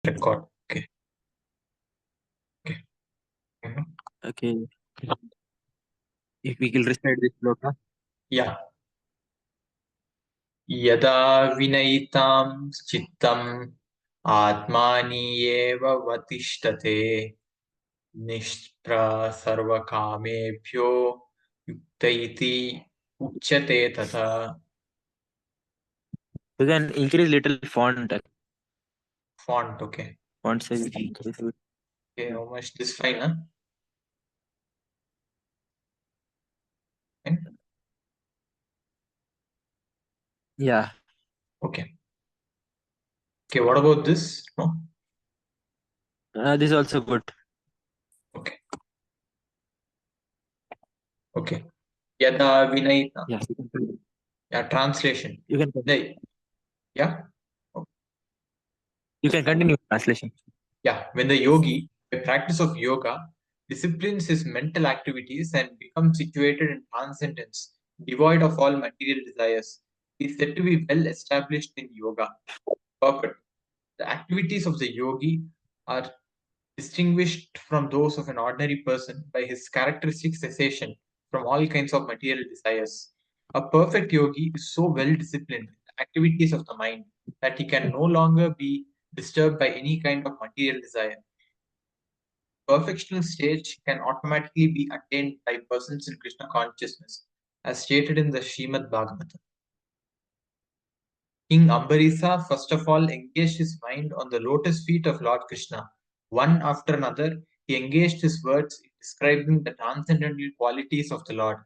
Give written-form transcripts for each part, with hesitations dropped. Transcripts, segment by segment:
Record. Okay. Okay. Mhm. Okay. If we will recite this sloka. Yeah. यदा विनयितां चित्तम् आत्मानि एव वतिष्ठते निष्प्रा सर्वकामेभ्यो युक्त इति उच्यते तथा. You can increase little font. Font. Okay. Font size. Increase. Okay. How much? This fine, huh? Fine? Yeah. Okay. Okay. What about this? No. This is also good. Okay. Okay. Yada vinayita. Yeah. Yeah. Translation. You can Yeah. you can continue translation. Yeah, when the yogi, by practice of yoga, disciplines his mental activities and becomes situated in transcendence, devoid of all material desires, he is said to be well established in yoga. Perfect. The activities of the yogi are distinguished from those of an ordinary person by his characteristic cessation from all kinds of material desires. A perfect yogi is so well disciplined in the activities of the mind that he can no longer be disturbed by any kind of material desire. Perfectional stage can automatically be attained by persons in Krishna consciousness, as stated in the Srimad Bhagavatam. King Ambarisa first of all engaged his mind on the lotus feet of Lord Krishna. One after another, he engaged his words in describing the transcendental qualities of the Lord,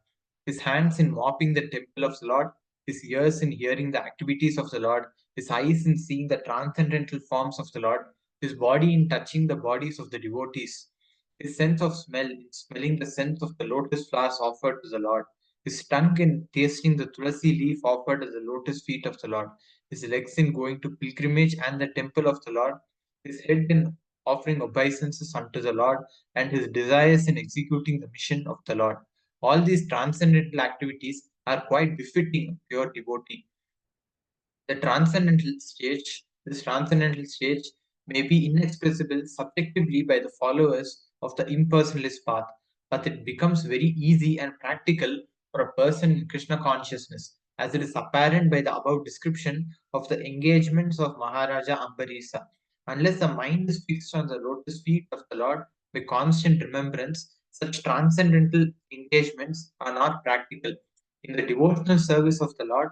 his hands in mopping the temple of the Lord, his ears in hearing the activities of the Lord, his eyes in seeing the transcendental forms of the Lord, his body in touching the bodies of the devotees, his sense of smell in smelling the scent of the lotus flowers offered to the Lord, his tongue in tasting the tulasi leaf offered at the lotus feet of the Lord, his legs in going to pilgrimage and the temple of the Lord, his head in offering obeisances unto the Lord, and his desires in executing the mission of the Lord. All these transcendental activities are quite befitting a pure devotee. This transcendental stage may be inexpressible subjectively by the followers of the impersonalist path, but it becomes very easy and practical for a person in Krishna consciousness, as it is apparent by the above description of the engagements of Maharaja Ambarisa. Unless the mind is fixed on the lotus feet of the Lord by constant remembrance, such transcendental engagements are not practical. In the devotional service of the Lord,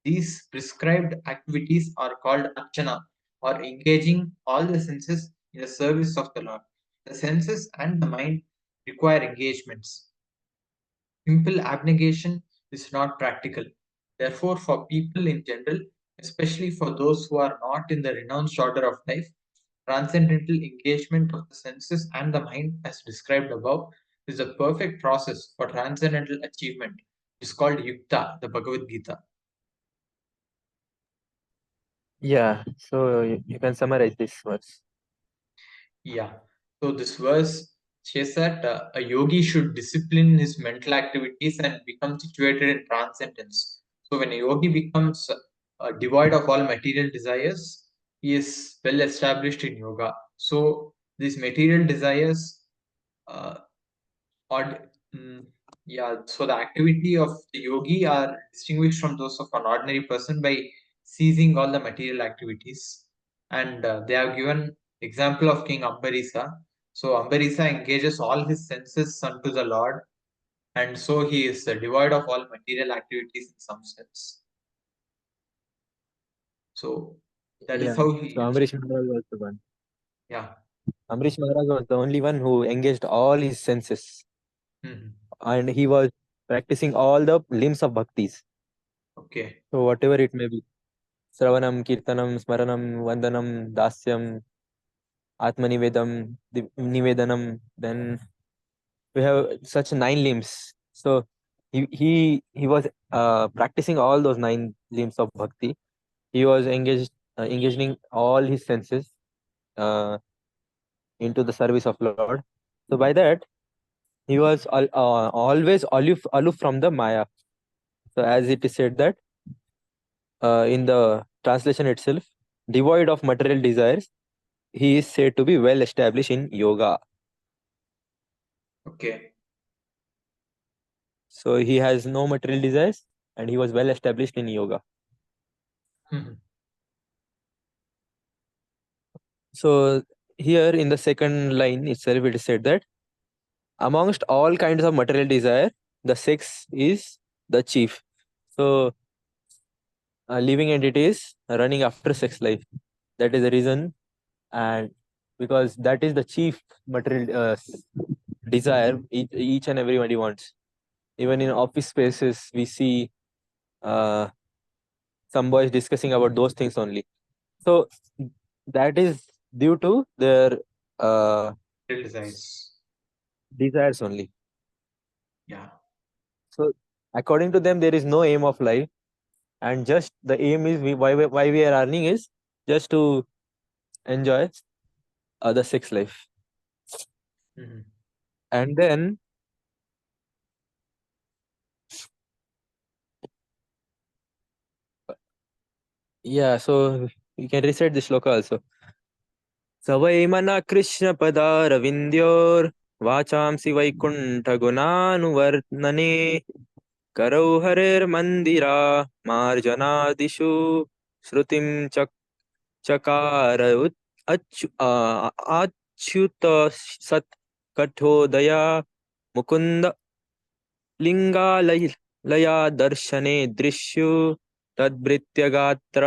these prescribed activities are called archana, or engaging all the senses in the service of the Lord. The senses and the mind require engagements. Simple abnegation is not practical. Therefore, for people in general, especially for those who are not in the renounced order of life, transcendental engagement of the senses and the mind, as described above, is a perfect process for transcendental achievement. It is called yukta, the Bhagavad Gita. Yeah. So you can summarize this verse. Yeah. So this verse says that a yogi should discipline his mental activities and become situated in transcendence. So when a yogi becomes devoid of all material desires, he is well established in yoga. So these material desires, uh, or yeah, so the activity of the yogi are distinguished from those of an ordinary person by ceasing all the material activities, and they have given example of King Ambarisa. So Ambarisa engages all his senses unto the Lord, and so he is devoid of all material activities in some sense. So that is Yeah. how So he. Amrish Maharaj was the one. Yeah. Amrish Maharaj was the only one who engaged all his senses, Mhm. and he was practicing all the limbs of bhaktis. Okay. So whatever it may be, Sravanam, Kirtanam, Smaranam, Vandanam, Dasyam, Atmanivedam, Nivedanam. Then we have such 9 limbs. So he was practicing all those 9 limbs of bhakti. He was engaging all his senses uh, into the service of Lord. So by that he was always aloof from the Maya. So as it is said that in the translation itself, devoid of material desires, he is said to be well established in yoga. Okay. So he has no material desires and he was well established in yoga. Mhm. So here in the second line itself, it is said that amongst all kinds of material desire, the sex is the chief. So living entities running after sex life. That is the reason, and because that is the chief material desire each and everybody wants. Even in office spaces, we see uh, some boys discussing about those things only. So that is due to their uh, Real desires. desires only. Yeah. So according to them, there is no aim of life, and just the aim is why we are earning is just to enjoy the sex life. Mhm. And then yeah, so you can recite the shloka also. Savaimana Krishna Padaravindyor Vachamsi Vaikuntha Gunanuvarnane Karau Harer Mandira Marjanadishu Shrutim Chakara Achyuta Sat Kathodaya Mukunda लिङ्गालया दर्शने दृश्यु तद्भृत्यगात्र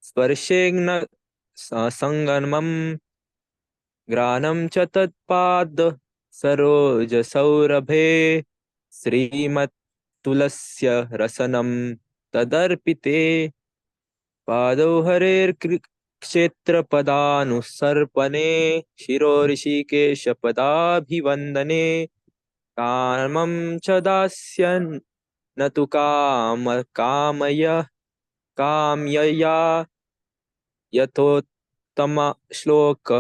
स्पर्शेन सङ्गमं घ्राणं च तत्पाद सरोजसौरभे श्रीमत्तुलस्य रसनं तदर्पिते पादौ क्षेत्रपदानुसर्पणे शिरो ऋषिकेशपदाभिवन्दने कामं च दास्यन् न तु कामयया यथोत्तम श्लोक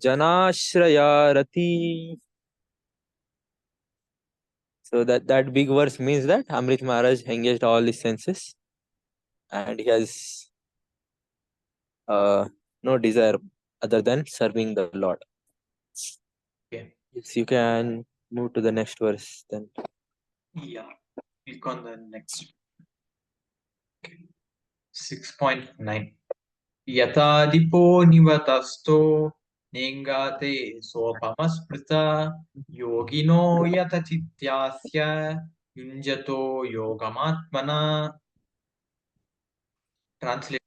जनाश्रया रति. So that big verse means that Amrit Maharaj engaged all his senses and he has no desire other than serving the Lord. Okay. Yes, you can move to the next verse then. Yeah. Click on the next. Okay. 6.9. Yatadipo nivatasto nengate sopamasprita yogino yatachityasya yunjato yogamatmana. Translation.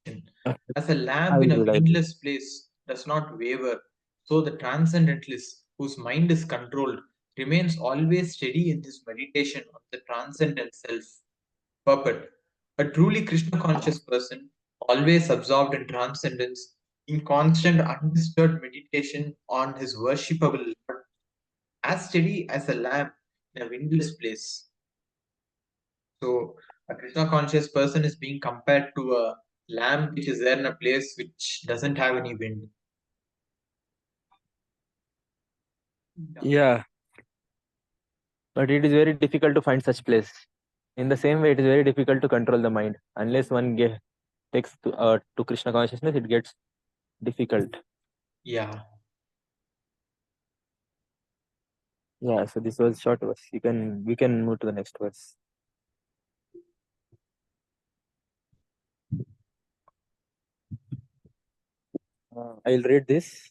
As a I lamp in will a read. windless place does not waver, so the transcendentalist, whose mind is controlled, remains always steady in his meditation on the transcendent self. Purport. A truly Krishna conscious person, always absorbed in transcendence, in constant undisturbed meditation on his worshipable Lord, as steady as a lamp in a windless place. So, a Krishna conscious person is being compared to a lamp which is there in a place which doesn't have any wind. Yeah, but it is very difficult to find such place. In the same way, it is very difficult to control the mind unless one takes to Krishna consciousness. It gets difficult. Yeah. Yeah. So this was short verse. We can move to the next verse. I'll read this.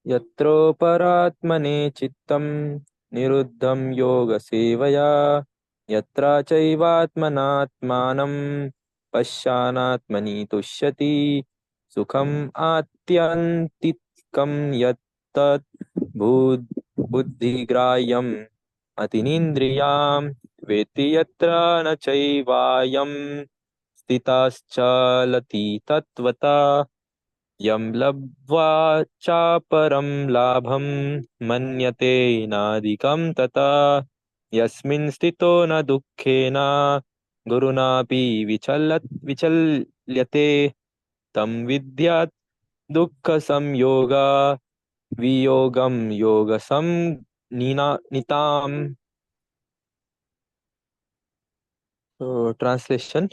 यत्रोपरात्मने चित्तं निरुद्धं योगसेवया यत्र चैवात्मनात्मानं पश्यानात्मनि तुष्यति सुखम् आत्यन्तिकं यत्तत् बुद्धिग्राह्यम् अतीन्द्रियां वेत्ति यत्र न चैवायं स्थिताश्चलति तत्त्वता यं लब्ध्वा चापरं लाभं मन्यते नाधिकं तथा यस्मिन् स्थितो न दुःखेन गुरुणापि विचल्यते तं विद्यात् दुःखसंयोगा वियोगं निताम्. So translation: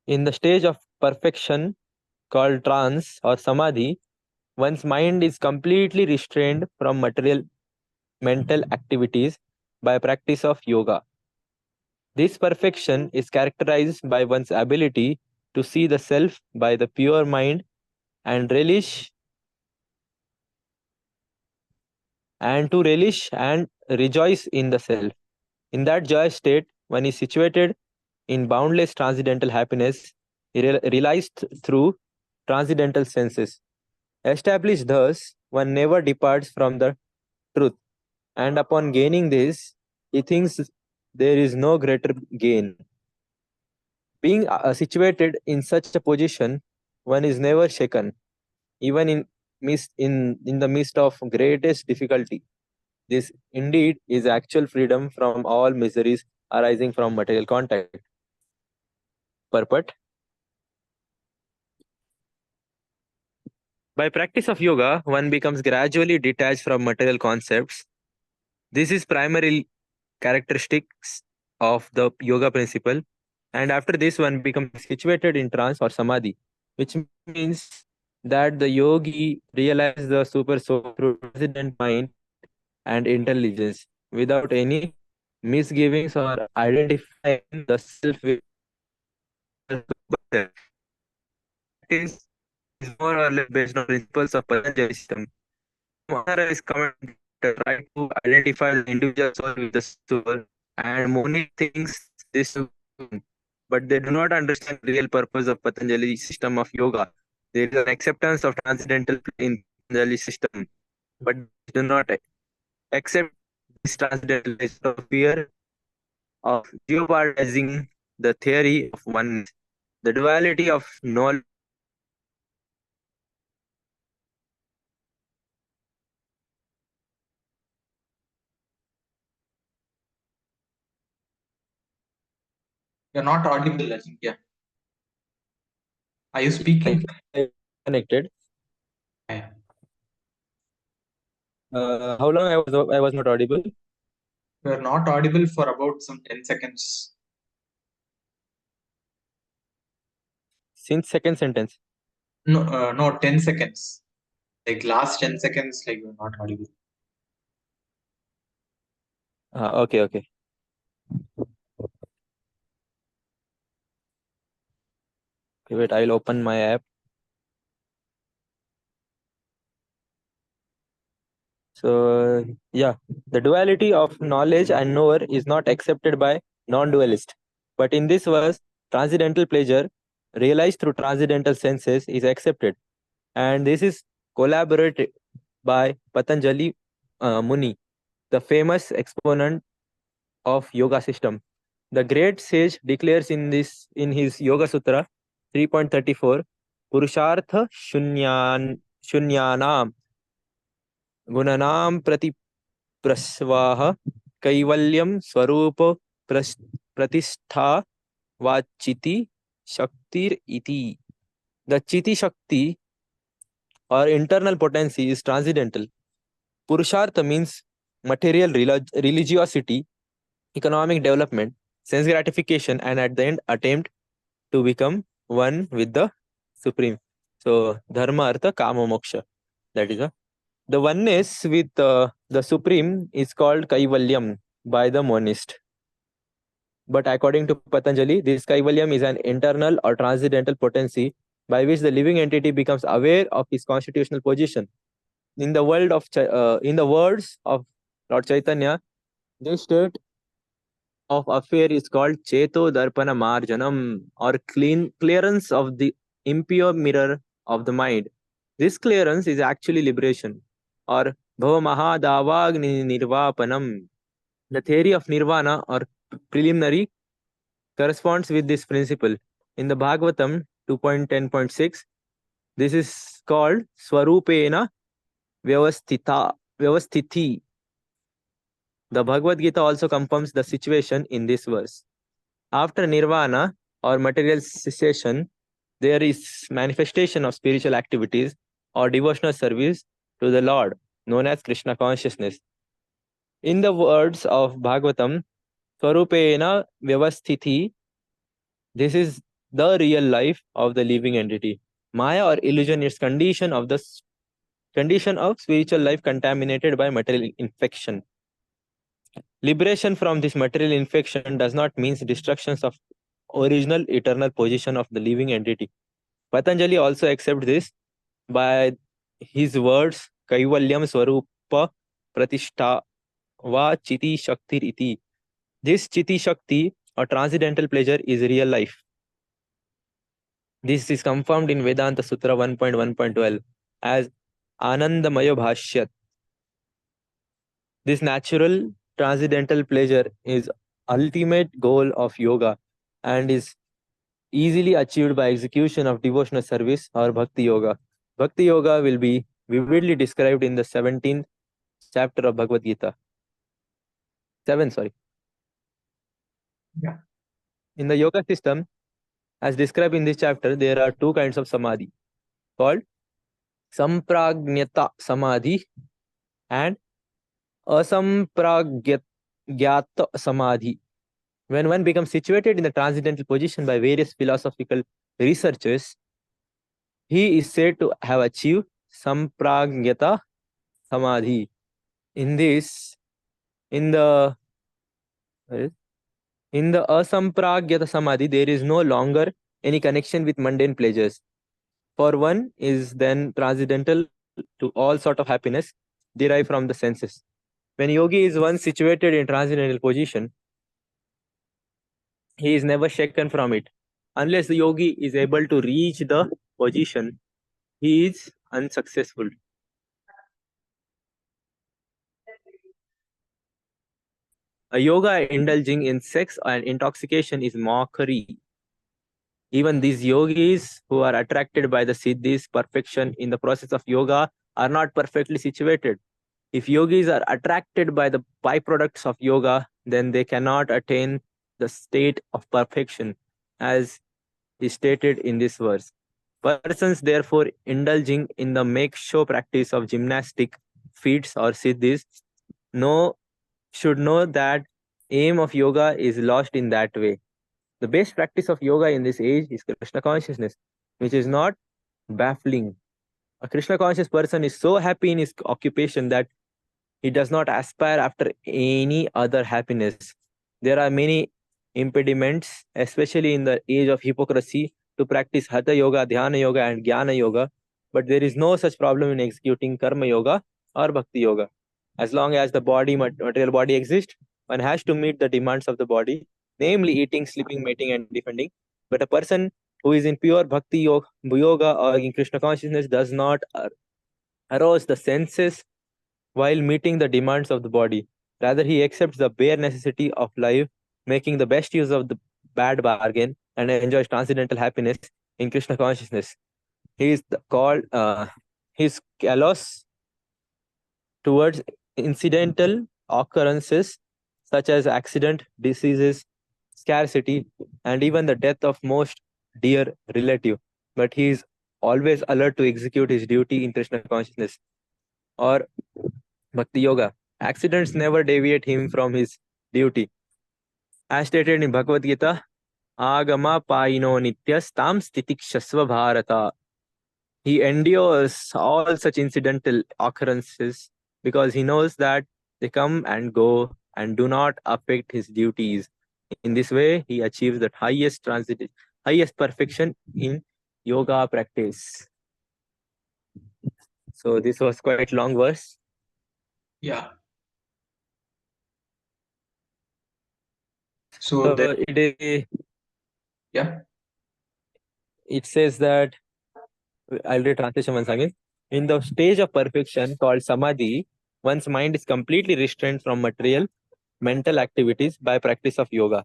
In the stage of perfection called trance or samadhi, one's mind is completely restrained from material mental activities by practice of yoga. This perfection is characterized by one's ability to see the self by the pure mind and relish and rejoice in the self. In that joyous state, one is situated in boundless transcendental happiness, realized through transcendental senses. Established thus, one never departs from the truth, and upon gaining this, he thinks there is no greater gain. Being situated in such a position, one is never shaken, even in the midst of greatest difficulty. This indeed is actual freedom from all miseries arising from material contact. Purport. By practice of yoga, one becomes gradually detached from material concepts. This is primary characteristics of the yoga principle. And after this, one becomes situated in trance or samadhi, which means that the yogi realizes the super soul through transcendent mind and intelligence without any misgivings or identifying the self with self. Practice is more or less based on principles of Patanjali system. Unauthorized comment try to identify the individual soul with the soul, and Moni thinks this to be wrong. But they do not understand the real purpose of Patanjali system of yoga. There is an acceptance of transcendental play in Patanjali system, but they do not accept this transcendental instead of fear of jeopardizing the theory of oneness. The duality of knowledge You're not audible, I think. Yeah. Are you speaking? connected. Yeah. How long I was not audible? You're not audible for about some 10 seconds. Since second sentence. No, no, 10 seconds. Like last 10 seconds, like you're not audible. Okay, okay. Okay, wait, I'll open my app. So, yeah, the duality of knowledge and knower is not accepted by non-dualist. But in this verse, transcendental pleasure, realized through transcendental senses, is accepted. And this is collaborated by Patanjali Muni, the famous exponent of yoga system. The great sage declares in his Yoga Sutra 3.34, Purushartha shunyanam गुणनाम प्रति प्रस्वाह कैवल्यम स्वरूप प्रतिष्ठा वाचिति शक्तिर इति. The chiti shakti or internal potency is transcendental. Purushartha means material religiosity, economic development, sense gratification, and at the end attempt to become one with the supreme. So dharma, artha, kama, moksha. That is the oneness with the supreme is called kaivalyam by the monist. But according to Patanjali, this kaivalyam is an internal or transcendental potency by which the living entity becomes aware of his constitutional position. In the in the words of Lord Chaitanya, this state of affair is called Cheto Darpana Marjanam, or clearance of the impure mirror of the mind. This clearance is actually liberation, or Bhavamahadavagni Nirvapanam. The theory of nirvana or preliminary corresponds with this principle. In the Bhagavatam 2.10.6, this is called Swarupena Vyavasthiti. The Bhagavad Gita also confirms the situation in this verse. After nirvana or material cessation, there is manifestation of spiritual activities or devotional service to the Lord, known as Krishna consciousness. In the words of Bhagavatam, Swarupena Vyavasthiti, this is the real life of the living entity. Maya or illusion is condition of spiritual life contaminated by material infection. Liberation from this material infection does not mean destruction of original eternal position of the living entity. Patanjali also accepts this by his words Kaivalyam Swarupa Pratishtha Va Chiti Shakti Iti. This Chiti Shakti or transcendental pleasure is real life. This is confirmed in Vedanta Sutra 1.1.12 as Anandamaya Bhashyat. This natural transcendental pleasure is ultimate goal of yoga and is easily achieved by execution of devotional service or bhakti yoga. Bhakti yoga will be vividly described in the 17th chapter of Bhagavad Gita. 7, sorry. Yeah. In the yoga system, as described in this chapter, there are two kinds of samadhi called Samprajnata Samadhi and Asampragyat Samadhi. When one becomes situated in the transcendental position by various philosophical researchers, he is said to have achieved Sampragyata Samadhi. In the Asampragyata Samadhi, there is no longer any connection with mundane pleasures. For one is then transcendental to all sort of happiness derived from the senses. When yogi is once situated in transcendental position, he is never shaken from it. Unless the yogi is able to reach the position, he is unsuccessful. A yoga indulging in sex and intoxication is mockery. Even these yogis who are attracted by the siddhis, perfection in the process of yoga, are not perfectly situated. If yogis are attracted by the byproducts of yoga, then they cannot attain the state of perfection, as is stated in this verse. Persons, therefore, indulging in the make-show practice of gymnastic feats or siddhis should know that aim of yoga is lost in that way. The best practice of yoga in this age is Krishna consciousness, which is not baffling. A Krishna conscious person is so happy in his occupation that he does not aspire after any other happiness. There are many impediments, especially in the age of hypocrisy, to practice Hatha Yoga, Dhyana Yoga, and Jnana Yoga, but there is no such problem in executing Karma Yoga or Bhakti Yoga. As long as the material body exists, one has to meet the demands of the body, namely eating, sleeping, mating, and defending. But a person who is in pure Bhakti Yoga or in Krishna consciousness does not arouse the senses while meeting the demands of the body. Rather, he accepts the bare necessity of life, making the best use of the bad bargain, and enjoys transcendental happiness in Krishna consciousness. He is called his callous towards incidental occurrences such as accident, diseases, scarcity, and even the death of most dear relative. But he is always alert to execute his duty in Krishna consciousness or Bhakti Yoga. Accidents never deviate him from his duty. As stated in Bhagavad Gita, Agama Paino Nityas Tam Stitikshasva Bharata. He endures all such incidental occurrences because he knows that they come and go and do not affect his duties. In this way, he achieves the highest perfection in yoga practice. So this was quite long verse. Yeah. So yeah. It says that I'll read translation once again. In the stage of perfection called samadhi, one's mind is completely restrained from material, mental activities by practice of yoga.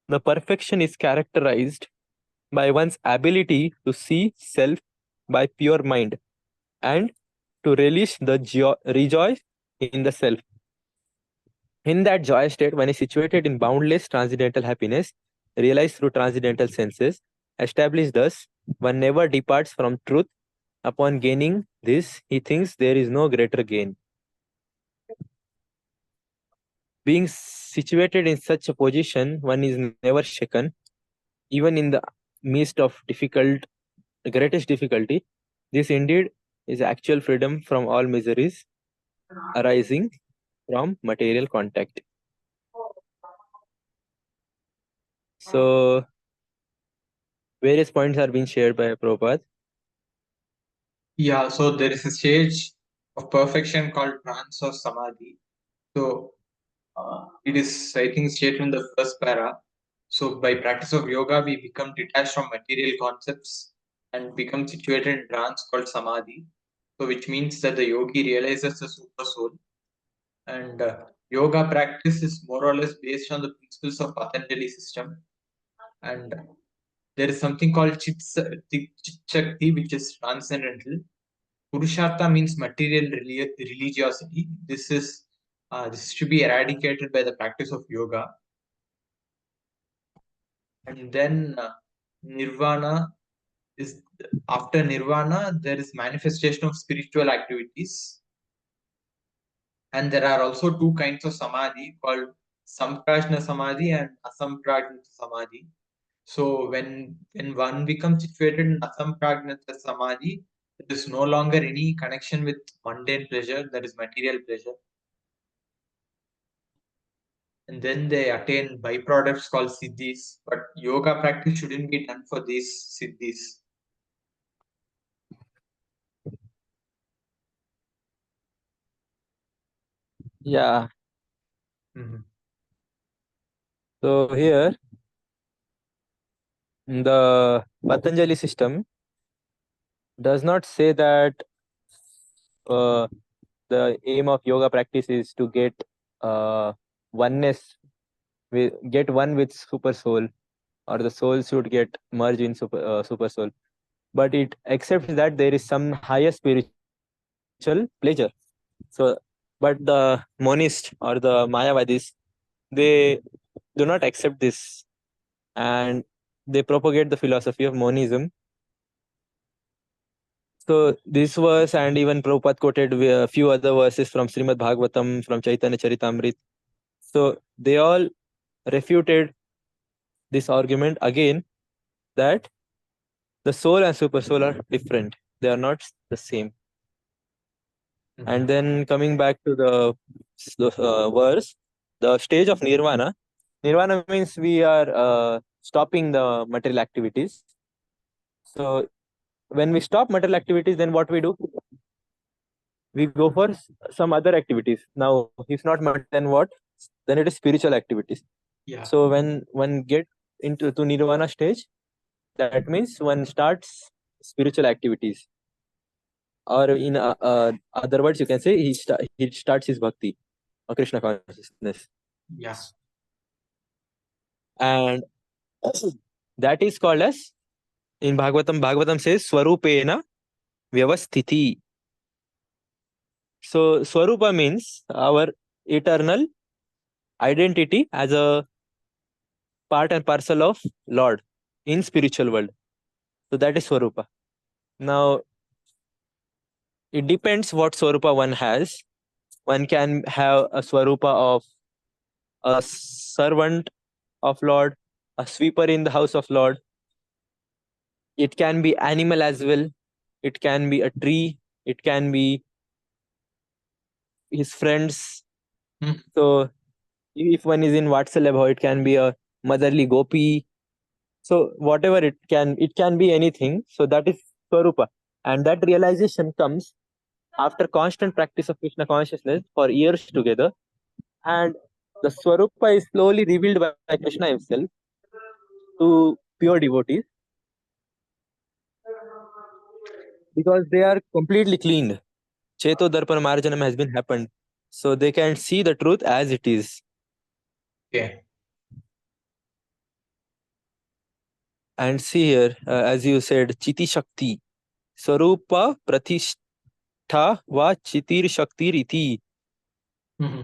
The perfection is characterized by one's ability to see self by pure mind and to relish the rejoice in the self. In that joy state, one is situated in boundless transcendental happiness, realized through transcendental senses, established thus, one never departs from truth. Upon gaining this, he thinks there is no greater gain. Being situated in such a position, one is never shaken even in the midst of greatest difficulty, this indeed is actual freedom from all miseries arising from material contact. So various points are being shared by Prabhupada. Yeah, so there is a stage of perfection called trance or samadhi. So it is, I think, stated in the first para. So by practice of yoga, we become detached from material concepts and become situated in trance called samadhi. So which means that the yogi realizes the super soul. And yoga practice is more or less based on the principles of Patanjali system. And there is something called Chit Shakti, which is transcendental. Purushartha means material religiosity. This should be eradicated by the practice of yoga. And then Nirvana is, after Nirvana, there is manifestation of spiritual activities. And there are also two kinds of samadhi called Samprajna Samadhi and Asamprajna Samadhi. So when one becomes situated in Asampragnata Samadhi, there is no longer any connection with mundane pleasure, that is material pleasure. And then they attain byproducts called siddhis. But yoga practice shouldn't be done for these siddhis. Yeah. Mhm. So here, the Patanjali system does not say that uh, the aim of yoga practice is to get oneness, get one with super soul, or the soul should get merged in super soul. But it accepts that there is some higher spiritual pleasure. So, but the monists or the Mayavadis, they do not accept this, and they propagate the philosophy of monism. So this verse and even Prabhupada quoted a few other verses from Srimad Bhagavatam, from Chaitanya Charitamrita. So they all refuted this argument again, that the soul and super soul are different. They are not the same. And then coming back to the verse, the stage of nirvana. Nirvana means we are stopping the material activities. So when we stop material activities, then what we do? We go for some other activities. Now, if not material, then what? Then it is spiritual activities. Yeah. So when one get into to nirvana stage, that means one starts spiritual activities, or in other words, you can say he starts his bhakti or Krishna consciousness, Yeah. and that is called as, in Bhagavatam. Bhagavatam says Swarupena Vyavasthiti. So Swarupa means our eternal identity as a part and parcel of Lord in spiritual world. So that is Swarupa. Now it depends what Swarupa one has. One can have a Swarupa of a servant of Lord, a sweeper in the house of Lord. It can be animal as well. It can be a tree. It can be his friends. So if one is in Vatsalabha, it can be a motherly gopi. So whatever it can be anything. So that is Swarupa. And that realization comes after constant practice of Krishna consciousness for years together. And the Swarupa is slowly revealed by Krishna himself to pure devotees, because they are completely cleaned. Cheto Darpan Marjanam has been happened. So they can see the truth as it is. Okay. And see here, as you said, Chiti Shakti. Swarupa Pratishtha va Chitir Shaktir iti,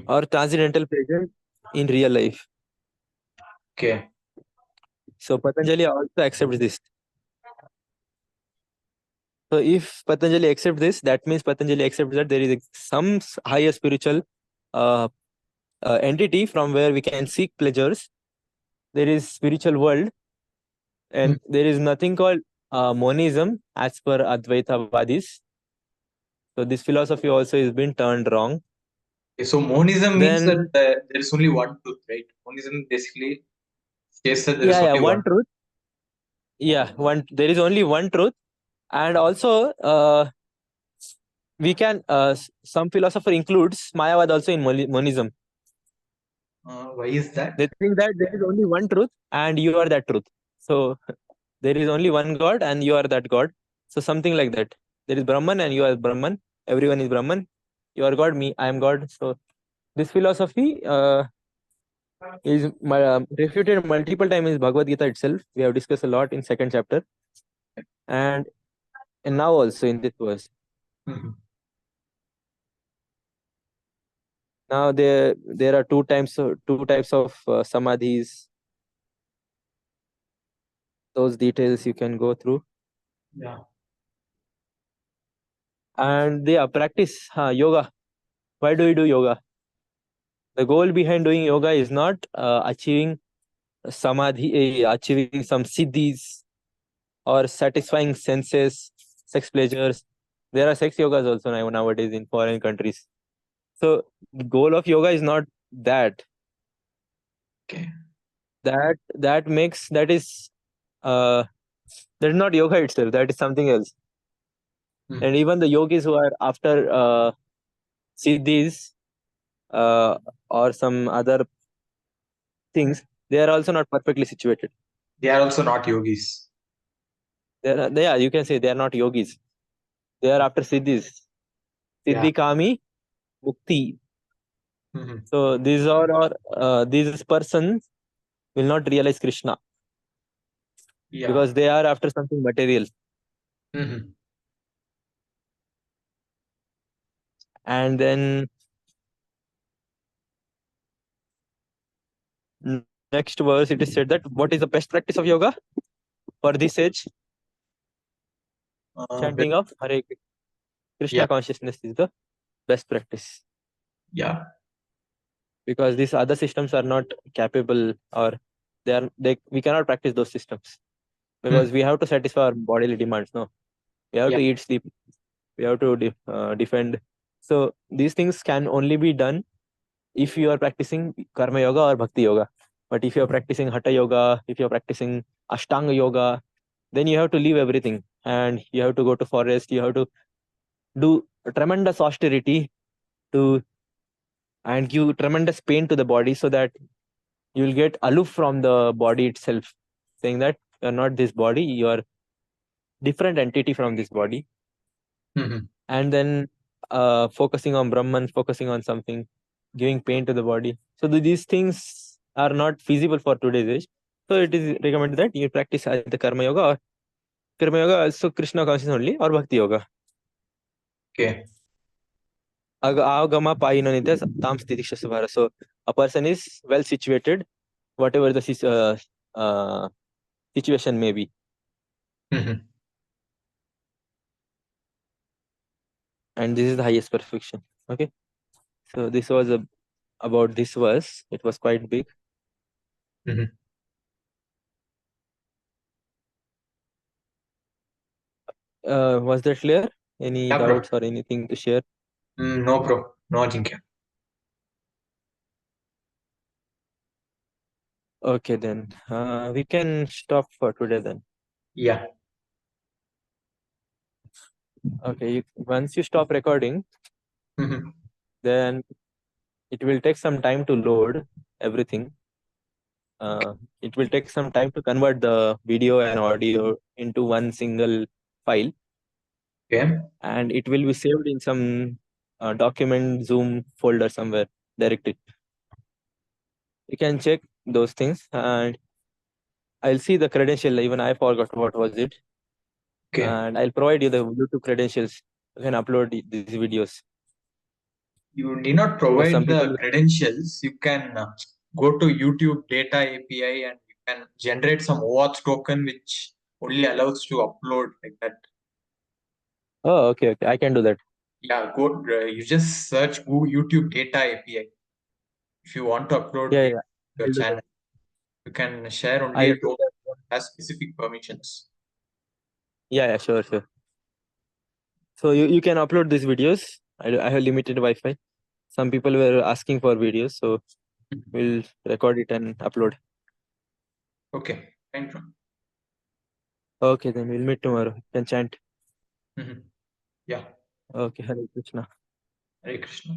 or transcendental presence in real life. Okay. So Patanjali also accepts this. So if Patanjali accepts this, that means Patanjali accepts that there is some higher spiritual uh, entity from where we can seek pleasures. There is spiritual world, And there is nothing called monism as per Advaitavadis. So this philosophy also has been turned wrong. Okay, so monism means that Then there is only one truth, right? Monism basically says that there is only one one. truth. Yeah, there is only one truth, and also we can some philosopher includes Mayavad also in monism. Why is that? They think that there is only one truth and you are that truth. So there is only one God and you are that God. So something like that. There is Brahman and you are Brahman. Everyone is Brahman. You are God, me, I am God. So this philosophy is refuted multiple times in Bhagavad Gita itself. We have discussed a lot in second chapter, and now also in this verse. Mhm. Now there are two types of samadhis. Those details you can go through. Yeah. And they practice yoga. Why do we do yoga? The goal behind doing yoga is not achieving samadhi, achieving some siddhis or satisfying senses, sex pleasures. There are sex yogas also nowadays in foreign countries. So the goal of yoga is not that. Okay. That is not yoga itself. That is something else. And even the yogis who are after siddhis or some other things, they are also not perfectly situated. They are also not yogis. Yeah, you can say they are not yogis. They are after siddhis. Yeah. Siddhi Kami Mukti. Mhm. So these persons will not realize Krishna Yeah. because they are after something material. Mhm. And then next verse it is said that what is the best practice of yoga for this age? Chanting of Hare Krishna Yeah. consciousness is the best practice. Yeah. Because these other systems are not capable, or we cannot practice those systems because we have to satisfy our bodily demands. No, we have Yeah. to eat, sleep, we have to defend. So these things can only be done if you are practicing karma yoga or bhakti yoga. But if you are practicing hatha yoga, if you are practicing ashtanga yoga, then you have to leave everything and you have to go to forest. You have to do tremendous austerity to and give tremendous pain to the body so that you will get aloof from the body itself, saying that you are not this body, you are different entity from this body. Mhm. And then focusing on Brahman, focusing on something, giving pain to the body. So these things are not feasible for today's age. So it is recommended that you practice either karma yoga or karma yoga, also Krishna consciousness only, or bhakti yoga. Okay. Agama payino nitya tam stitiksha subhara. So a person is well situated, whatever the situation may be. Mhm. And this is the highest perfection. Okay. So this was about this verse. It was quite big. Mhm. Was that clear? Any Yeah, bro. doubts or anything to share? No, bro. No, Ajinkya. Okay, then we can stop for today then. Yeah. Okay, once you stop recording, Mhm. then it will take some time to load everything. It will take some time to convert the video and audio into one single file, Okay. and it will be saved in some document Zoom folder somewhere directly. You can check those things, and I'll see the credential. Even I forgot what was it, Okay. and I'll provide you the YouTube credentials. You can upload these videos. You need not Because some provide people, the credentials. You can go to YouTube Data API and you can generate some OAuth token which only allows to upload like that. oh, okay, I can do that. Yeah, go. You just search Google YouTube Data API if you want to upload Yeah, data yeah, to your I'll do that. channel. You can share only I'll a do token that. has specific permissions. Yeah, sure. So you can upload these videos. I have limited Wi-Fi. Some people were asking for videos, so we'll record it and upload. Okay, thank you. Okay, then we'll meet tomorrow. You can chant. Mhm. Yeah, Okay, Hare Krishna. Hare Krishna.